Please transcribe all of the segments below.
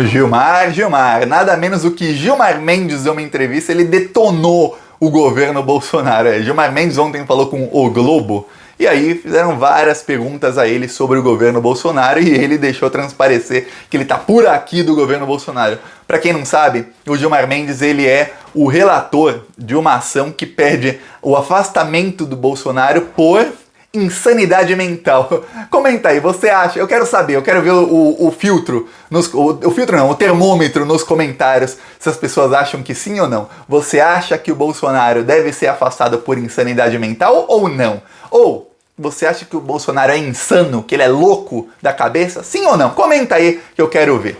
Gilmar, nada menos do que Gilmar Mendes, em uma entrevista, ele detonou o governo Bolsonaro. Gilmar Mendes ontem falou com o Globo, e aí fizeram várias perguntas a ele sobre o governo Bolsonaro, e ele deixou transparecer que ele tá por aqui do governo Bolsonaro. Para quem não sabe, o Gilmar Mendes, ele é o relator de uma ação que pede o afastamento do Bolsonaro por insanidade mental. Comenta aí, você acha? Eu quero saber, eu quero ver o filtro, o filtro não, o termômetro nos comentários, se as pessoas acham que sim ou não. Você acha que o Bolsonaro deve ser afastado por insanidade mental ou não? Ou você acha que o Bolsonaro é insano, que ele é louco da cabeça? Sim ou não? Comenta aí que eu quero ver.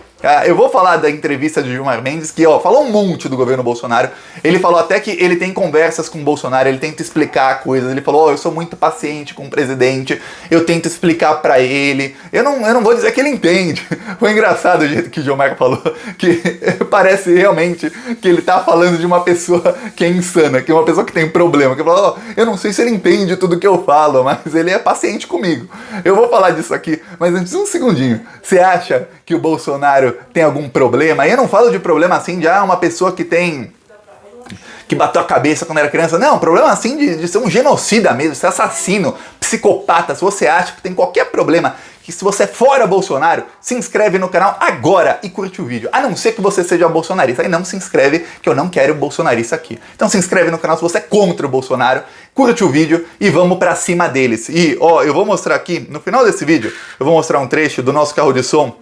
Eu vou falar da entrevista de Gilmar Mendes, que falou um monte do governo Bolsonaro. Ele falou até que ele tem conversas com o Bolsonaro, ele tenta explicar coisas. Ele falou, eu sou muito paciente com o presidente, eu tento explicar pra ele. Eu não vou dizer que ele entende. Foi engraçado o jeito que o Gilmar falou, que parece realmente que ele tá falando de uma pessoa que é insana, que é uma pessoa que tem problema. Que falou, eu não sei se ele entende tudo que eu falo, mas ele é paciente comigo. Eu vou falar disso aqui, mas antes um segundinho. Você acha que o Bolsonaro tem algum problema? Eu não falo de problema assim de uma pessoa que bateu a cabeça quando era criança. Não, problema assim de ser um genocida mesmo, ser assassino, psicopata. Se você acha que tem qualquer problema, que se você é fora Bolsonaro, se inscreve no canal agora e curte o vídeo. A não ser que você seja bolsonarista. Aí não se inscreve, que eu não quero bolsonarista aqui. Então se inscreve no canal se você é contra o Bolsonaro, curte o vídeo e vamos pra cima deles. E eu vou mostrar aqui, no final desse vídeo, eu vou mostrar um trecho do nosso carro de som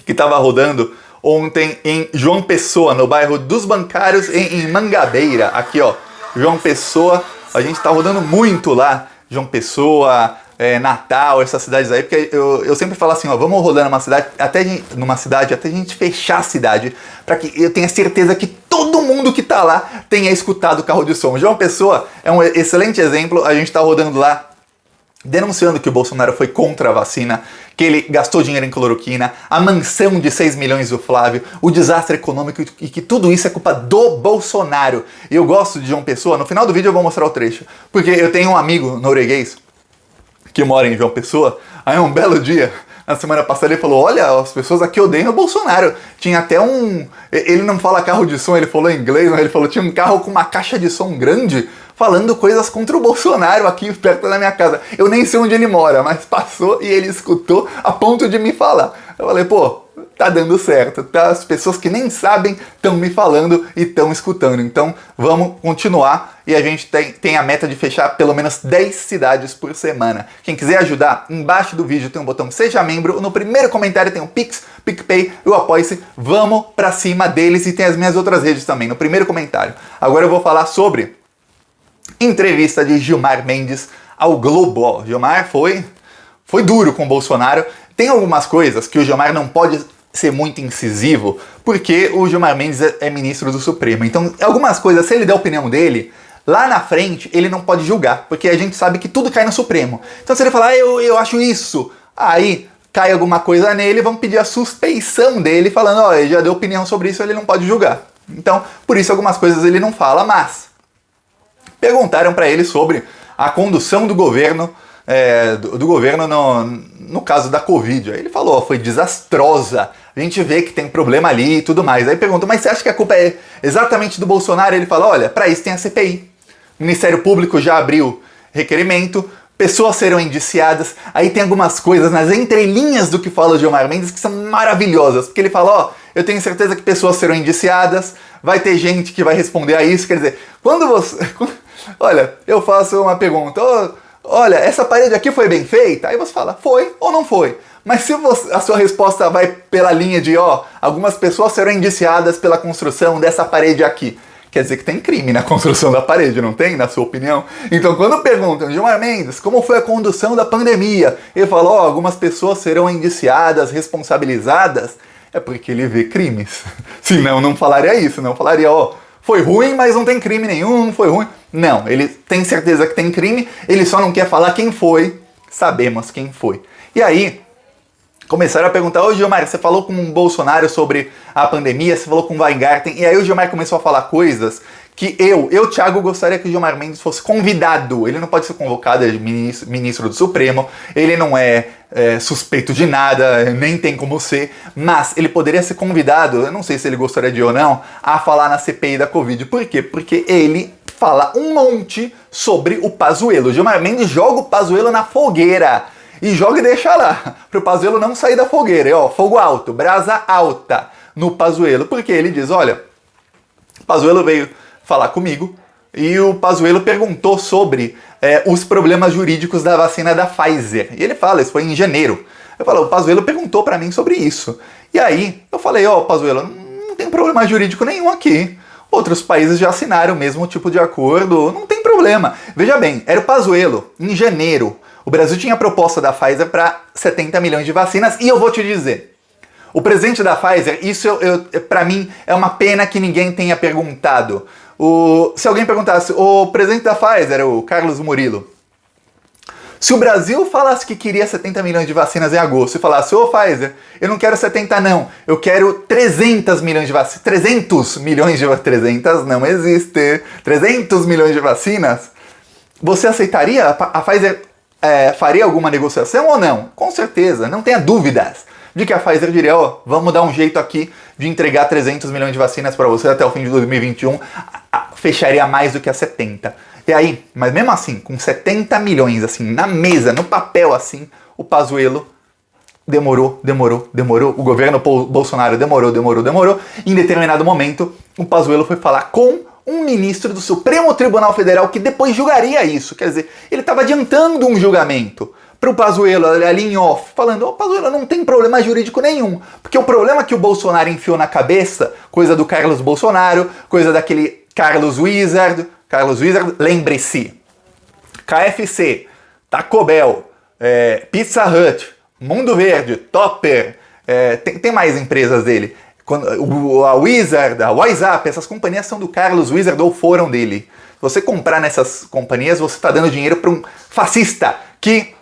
que estava rodando ontem em João Pessoa, no bairro dos Bancários, em Mangabeira. Aqui, João Pessoa, a gente está rodando muito lá, João Pessoa, Natal, essas cidades aí, porque eu sempre falo assim, vamos rodando numa cidade até a gente fechar a cidade, para que eu tenha certeza que todo mundo que tá lá tenha escutado o carro de som. João Pessoa é um excelente exemplo, a gente está rodando lá, denunciando que o Bolsonaro foi contra a vacina, que ele gastou dinheiro em cloroquina, a mansão de 6 milhões do Flávio, o desastre econômico e que tudo isso é culpa do Bolsonaro. E eu gosto de João Pessoa, no final do vídeo eu vou mostrar o trecho, porque eu tenho um amigo norueguês que mora em João Pessoa, aí um belo dia, na semana passada ele falou, olha, as pessoas aqui odeiam o Bolsonaro. Tinha até ele não fala carro de som, ele falou em inglês, mas ele falou, tinha um carro com uma caixa de som grande, falando coisas contra o Bolsonaro aqui perto da minha casa. Eu nem sei onde ele mora, mas passou e ele escutou a ponto de me falar. Eu falei, pô, tá dando certo, tá? As pessoas que nem sabem estão me falando e estão escutando. Então vamos continuar e a gente tem a meta de fechar pelo menos 10 cidades por semana. Quem quiser ajudar, embaixo do vídeo tem um botão Seja Membro, no primeiro comentário tem o Pix, PicPay e o Apoie-se. Vamos pra cima deles e tem as minhas outras redes também, no primeiro comentário. Agora eu vou falar sobre entrevista de Gilmar Mendes ao Globo. Gilmar foi duro com o Bolsonaro. Tem algumas coisas que o Gilmar não pode ser muito incisivo, porque o Gilmar Mendes é ministro do Supremo. Então, algumas coisas, se ele der a opinião dele, lá na frente ele não pode julgar, porque a gente sabe que tudo cai no Supremo. Então, se ele falar, eu acho isso, aí cai alguma coisa nele, vão pedir a suspeição dele, falando, ele já deu opinião sobre isso, ele não pode julgar. Então, por isso algumas coisas ele não fala, mas perguntaram para ele sobre a condução do governo, no caso da Covid. Aí ele falou, foi desastrosa, a gente vê que tem problema ali e tudo mais. Aí perguntou, mas você acha que a culpa é exatamente do Bolsonaro? Ele fala, olha, para isso tem a CPI. O Ministério Público já abriu requerimento, pessoas serão indiciadas. Aí tem algumas coisas nas entrelinhas do que fala o Gilmar Mendes que são maravilhosas, porque ele fala, eu tenho certeza que pessoas serão indiciadas, vai ter gente que vai responder a isso. Quer dizer, quando você... Olha, eu faço uma pergunta, olha, essa parede aqui foi bem feita? Aí você fala, foi ou não foi? Mas se a sua resposta vai pela linha de, algumas pessoas serão indiciadas pela construção dessa parede aqui, quer dizer que tem crime na construção da parede, não tem, na sua opinião? Então, quando perguntam, Gilmar Mendes, como foi a condução da pandemia? Ele fala, algumas pessoas serão indiciadas, responsabilizadas, é porque ele vê crimes. Senão, não falaria isso, não falaria, foi ruim, mas não tem crime nenhum, foi ruim. Não, ele tem certeza que tem crime, ele só não quer falar quem foi, sabemos quem foi. E aí, começaram a perguntar, Gilmar, você falou com o Bolsonaro sobre a pandemia, você falou com o Weingarten, e aí o Gilmar começou a falar coisas que eu, Thiago, gostaria que o Gilmar Mendes fosse convidado. Ele não pode ser convocado, ele é ministro do Supremo, ele não é suspeito de nada, nem tem como ser, mas ele poderia ser convidado, eu não sei se ele gostaria de ir ou não, a falar na CPI da Covid. Por quê? Porque ele fala um monte sobre o Pazuello. O Gilmar Mendes joga o Pazuello na fogueira. E joga e deixa lá, pro Pazuello não sair da fogueira. E, ó, fogo alto, brasa alta no Pazuello. Porque ele diz, olha, o Pazuello veio falar comigo e o Pazuello perguntou sobre os problemas jurídicos da vacina da Pfizer. E ele fala, isso foi em janeiro. Eu falo, o Pazuello perguntou pra mim sobre isso. E aí eu falei, ó, Pazuello, não tem problema jurídico nenhum aqui. Outros países já assinaram o mesmo tipo de acordo, não tem problema. Veja bem, era o Pazuello, em janeiro. O Brasil tinha a proposta da Pfizer para 70 milhões de vacinas e eu vou te dizer, o presidente da Pfizer, isso para mim é uma pena que ninguém tenha perguntado. Se alguém perguntasse, o presidente da Pfizer, o Carlos Murilo, se o Brasil falasse que queria 70 milhões de vacinas em agosto e falasse, ô Pfizer, eu não quero 70 não, eu quero 300 milhões de vacinas, 300 milhões de vacinas, 300 não existe, 300 milhões de vacinas, você aceitaria? A Pfizer faria alguma negociação ou não? Com certeza, não tenha dúvidas de que a Pfizer diria, ó, vamos dar um jeito aqui de entregar 300 milhões de vacinas para você até o fim de 2021, fecharia mais do que a 70. E aí, mas mesmo assim, com 70 milhões assim, na mesa, no papel assim, o Pazuello demorou, o governo Bolsonaro demorou, em determinado momento, o Pazuello foi falar com um ministro do Supremo Tribunal Federal que depois julgaria isso. Quer dizer, ele estava adiantando um julgamento para o Pazuello ali em off, falando, Pazuello, não tem problema jurídico nenhum, porque o problema que o Bolsonaro enfiou na cabeça, coisa do Carlos Bolsonaro, coisa daquele Carlos Wizard, lembre-se, KFC, Taco Bell, Pizza Hut, Mundo Verde, Topper, tem mais empresas dele. A Wizard, a WhatsApp, essas companhias são do Carlos Wizard ou foram dele. Se você comprar nessas companhias, você está dando dinheiro para um fascista que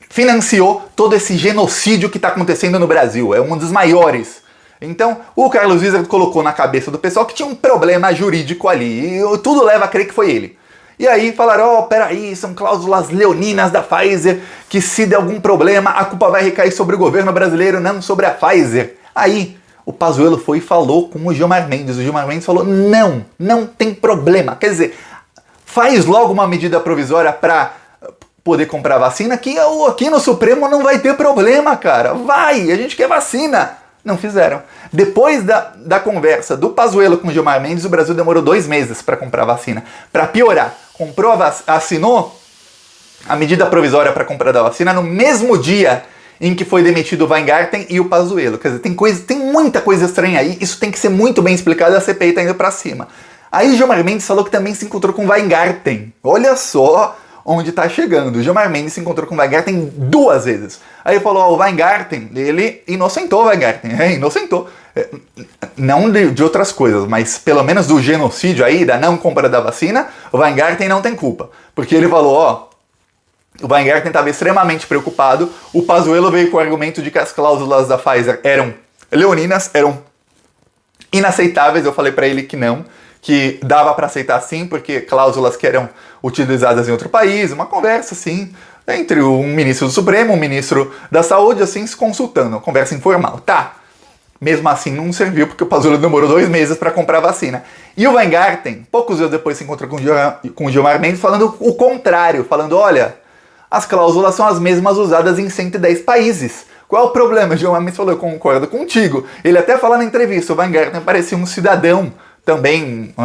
financiou todo esse genocídio que está acontecendo no Brasil. É um dos maiores. Então, o Carlos Wizard colocou na cabeça do pessoal que tinha um problema jurídico ali. E tudo leva a crer que foi ele. E aí falaram, peraí, são cláusulas leoninas da Pfizer, que se der algum problema, a culpa vai recair sobre o governo brasileiro, não sobre a Pfizer. Aí, o Pazuello foi e falou com o Gilmar Mendes. O Gilmar Mendes falou, não tem problema. Quer dizer, faz logo uma medida provisória para poder comprar vacina, que aqui no Supremo não vai ter problema, cara. Vai, a gente quer vacina. Não fizeram. Depois da conversa do Pazuello com o Gilmar Mendes, o Brasil demorou 2 meses para comprar vacina. Para piorar, assinou a medida provisória para comprar da vacina no mesmo dia em que foi demitido o Weingarten e o Pazuello. Quer dizer, tem muita coisa estranha aí, isso tem que ser muito bem explicado e a CPI tá indo para cima. Aí o Gilmar Mendes falou que também se encontrou com o Weingarten. Olha só onde tá chegando. O Gilmar Mendes se encontrou com o Weingarten 2 vezes. Aí ele falou, o Weingarten, ele inocentou o Weingarten. Inocentou. Não de outras coisas, mas pelo menos do genocídio aí, da não compra da vacina, o Weingarten não tem culpa. Porque ele falou, o Weingarten estava extremamente preocupado, o Pazuello veio com o argumento de que as cláusulas da Pfizer eram leoninas, eram inaceitáveis. Eu falei para ele que não, que dava para aceitar sim, porque cláusulas que eram utilizadas em outro país, uma conversa assim, entre um ministro do Supremo, um ministro da Saúde, assim, se consultando, uma conversa informal. Tá, mesmo assim não serviu, porque o Pazuello demorou 2 meses para comprar a vacina. E o Weingarten, poucos dias depois, se encontrou com o Gilmar Mendes falando o contrário, falando, olha, as cláusulas são as mesmas usadas em 110 países. Qual é o problema? O Gilmar Mendes falou, eu concordo contigo. Ele até falou na entrevista, o Weingarten parecia um cidadão, também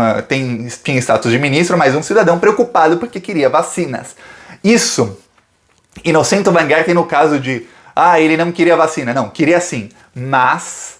tinha status de ministro, mas um cidadão preocupado porque queria vacinas. Isso inocenta o Weingarten no caso de, ele não queria vacina. Não, queria sim, mas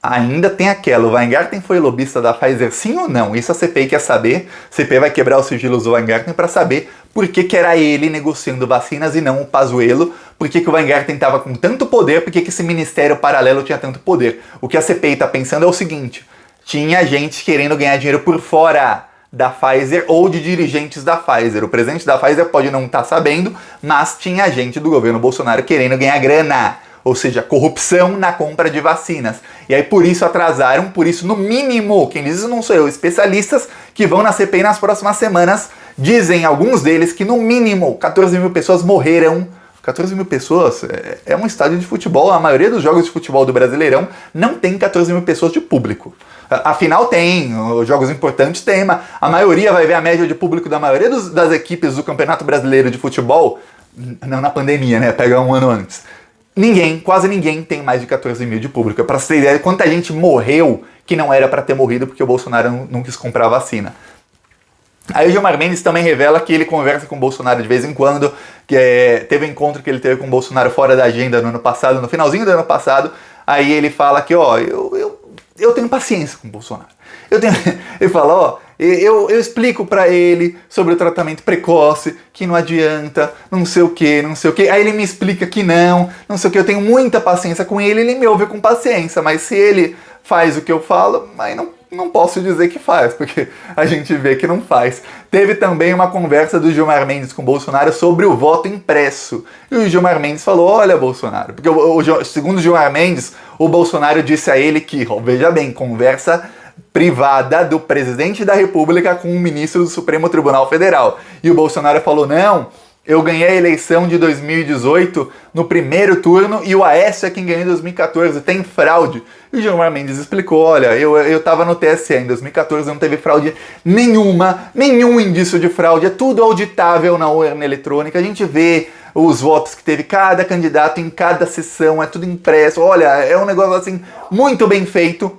ainda tem aquela, o Weingarten foi lobista da Pfizer sim ou não? Isso a CPI quer saber, a CPI vai quebrar os sigilos do Weingarten para saber por que era ele negociando vacinas e não o Pazuello, por que o Weingarten estava com tanto poder, por que esse ministério paralelo tinha tanto poder. O que a CPI está pensando é o seguinte, tinha gente querendo ganhar dinheiro por fora da Pfizer ou de dirigentes da Pfizer. O presidente da Pfizer pode não estar sabendo, mas tinha gente do governo Bolsonaro querendo ganhar grana. ou seja, corrupção na compra de vacinas. E aí por isso atrasaram, por isso no mínimo, quem diz isso não sou eu, especialistas que vão na CPI nas próximas semanas, dizem alguns deles que no mínimo 14 mil pessoas morreram. 14 mil pessoas é um estádio de futebol, a maioria dos jogos de futebol do Brasileirão não tem 14 mil pessoas de público. Afinal tem, os jogos importantes tem, mas a maioria vai ver a média de público da maioria das equipes do Campeonato Brasileiro de Futebol, não na pandemia, né, pega um ano antes. Ninguém, quase ninguém tem mais de 14 mil de público. Pra você ter ideia de quanta gente morreu que não era pra ter morrido porque o Bolsonaro não quis comprar a vacina. Aí o Gilmar Mendes também revela que ele conversa com o Bolsonaro de vez em quando, que teve um encontro que ele teve com o Bolsonaro fora da agenda no ano passado, no finalzinho do ano passado. Aí ele fala que, ó, eu tenho paciência com o Bolsonaro. Ele fala, ó, eu explico pra ele sobre o tratamento precoce, que não adianta, não sei o que, não sei o que. Aí ele me explica que não sei o que, eu tenho muita paciência com ele me ouve com paciência, mas se ele faz o que eu falo, aí não posso dizer que faz, porque a gente vê que não faz. Teve também uma conversa do Gilmar Mendes com o Bolsonaro sobre o voto impresso. E o Gilmar Mendes falou, olha, Bolsonaro, porque segundo o Gilmar Mendes, o Bolsonaro disse a ele que, veja bem, conversa privada do presidente da República com o ministro do Supremo Tribunal Federal. E o Bolsonaro falou, não, eu ganhei a eleição de 2018 no primeiro turno e o Aécio é quem ganhou em 2014, tem fraude. E o Gilmar Mendes explicou, olha, eu tava no TSE em 2014, não teve fraude nenhuma, nenhum indício de fraude, é tudo auditável na urna eletrônica, a gente vê os votos que teve cada candidato em cada sessão, é tudo impresso, olha, é um negócio assim muito bem feito.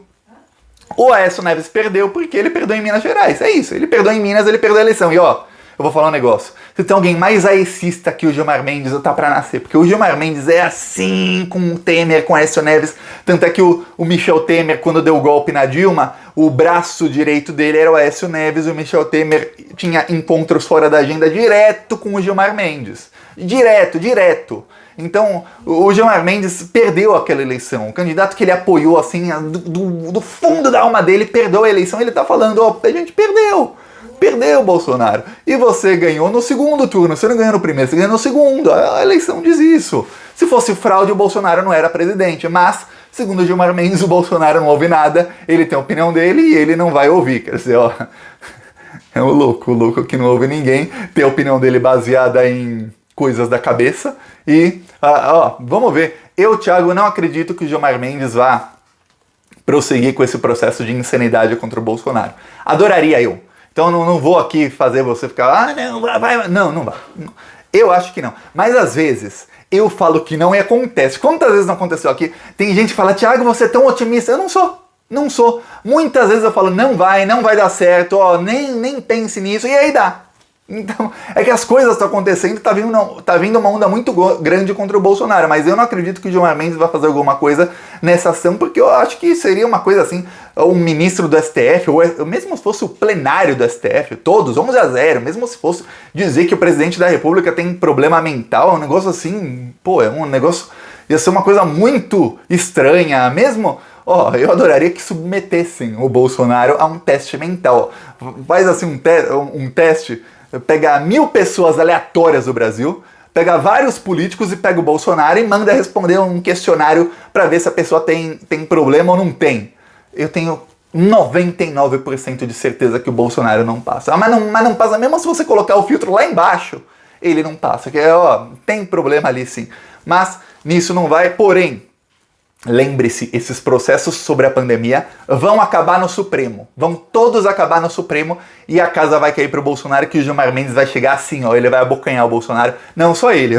O Aécio Neves perdeu porque ele perdeu em Minas Gerais, é isso, ele perdeu em Minas, ele perdeu a eleição, e ó, eu vou falar um negócio. Se tem alguém mais aecista que o Gilmar Mendes, tá pra nascer. Porque o Gilmar Mendes é assim com o Temer, com o Aécio Neves. Tanto é que o Michel Temer, quando deu o golpe na Dilma, o braço direito dele era o Aécio Neves. O Michel Temer tinha encontros fora da agenda direto com o Gilmar Mendes. Direto. Então, o Gilmar Mendes perdeu aquela eleição. O candidato que ele apoiou, assim, do fundo da alma dele, perdeu a eleição. Ele tá falando, ó, a gente perdeu o Bolsonaro. E você ganhou no segundo turno, você não ganhou no primeiro, você ganhou no segundo. A eleição diz isso. Se fosse fraude, o Bolsonaro não era presidente. Mas, segundo o Gilmar Mendes, o Bolsonaro não ouve nada, ele tem a opinião dele e ele não vai ouvir. Quer dizer, ó, é o louco que não ouve ninguém, tem a opinião dele baseada em coisas da cabeça. E, ó, vamos ver. Eu, Thiago, não acredito que o Gilmar Mendes vá prosseguir com esse processo de insanidade contra o Bolsonaro. Adoraria eu. Então não vou aqui fazer você ficar, não, vai. Não vai. Eu acho que não. Mas às vezes eu falo que não e acontece. Quantas vezes não aconteceu aqui? Tem gente que fala, Thiago, você é tão otimista. Eu não sou. Muitas vezes eu falo, não vai dar certo, ó, nem pense nisso, e aí dá. Então, é que as coisas estão acontecendo, tá vindo uma onda muito grande contra o Bolsonaro, mas eu não acredito que o Gilmar Mendes vai fazer alguma coisa nessa ação, porque eu acho que seria uma coisa assim, um ministro do STF, ou mesmo se fosse o plenário do STF, todos, 11-0, mesmo se fosse dizer que o presidente da República tem problema mental, é um negócio assim, é um negócio, ia ser uma coisa muito estranha, mesmo, eu adoraria que submetessem o Bolsonaro a um teste mental, faz assim um teste, pega 1000 pessoas aleatórias do Brasil, pega vários políticos e pega o Bolsonaro e manda responder um questionário para ver se a pessoa tem problema ou não tem. Eu tenho 99% de certeza que o Bolsonaro não passa. Mas não passa, mesmo se você colocar o filtro lá embaixo, ele não passa. Que tem problema ali sim. Mas nisso não vai, porém, lembre-se, esses processos sobre a pandemia vão acabar no Supremo. Vão todos acabar no Supremo e a casa vai cair pro Bolsonaro, que o Gilmar Mendes vai chegar assim, ele vai abocanhar o Bolsonaro. Não só ele.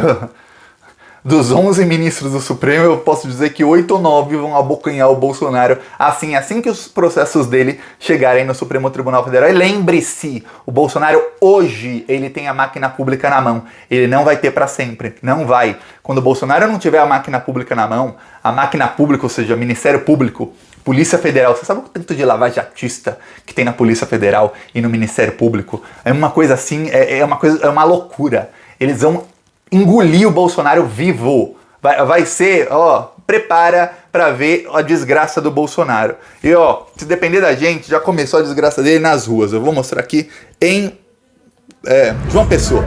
Dos 11 ministros do Supremo, eu posso dizer que 8 ou 9 vão abocanhar o Bolsonaro assim que os processos dele chegarem no Supremo Tribunal Federal. E lembre-se, o Bolsonaro hoje, ele tem a máquina pública na mão. Ele não vai ter para sempre, não vai. Quando o Bolsonaro não tiver a máquina pública na mão, a máquina pública, ou seja, Ministério Público, Polícia Federal, você sabe o tanto de lavajatista que tem na Polícia Federal e no Ministério Público? É uma coisa assim, é uma loucura. Eles vão engolir o Bolsonaro vivo. Vai ser, prepara pra ver a desgraça do Bolsonaro. E se depender da gente, já começou a desgraça dele nas ruas. Eu vou mostrar aqui em João Pessoa.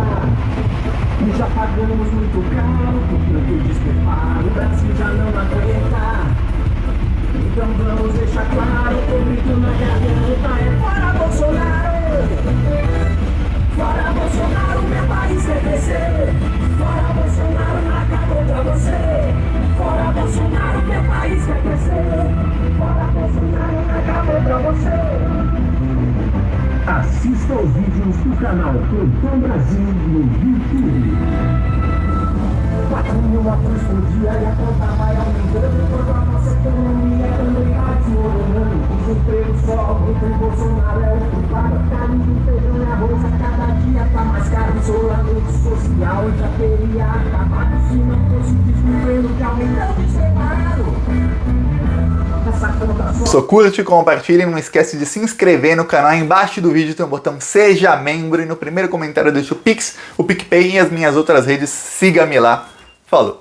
lá. E já pagamos muito caro por tanto despreparo, o Brasil já não aguenta. Então vamos deixar claro, o grito na garganta é fora Bolsonaro! Fora Bolsonaro, meu país vai crescer! Fora Bolsonaro, acabou pra você! Fora Bolsonaro, meu país vai crescer! Fora Bolsonaro, acabou pra você! Assista aos vídeos do canal Plantão Brasil no YouTube. 4.000 mortos por dia e a conta vai aumentando, quando a nossa economia também vai desmoronando. Os empregos sobem, o Bolsonaro é o culpado. Carinho do feijão e arroz a cada dia tá mais caro. Isolamento social já teria acabado se não fosse o desgoverno que aumentou o separo. Só curte, compartilhe, não esquece de se inscrever no canal. Embaixo do vídeo tem o botão Seja Membro e no primeiro comentário deixa o Pix, o PicPay e as minhas outras redes. Siga-me lá. Falou!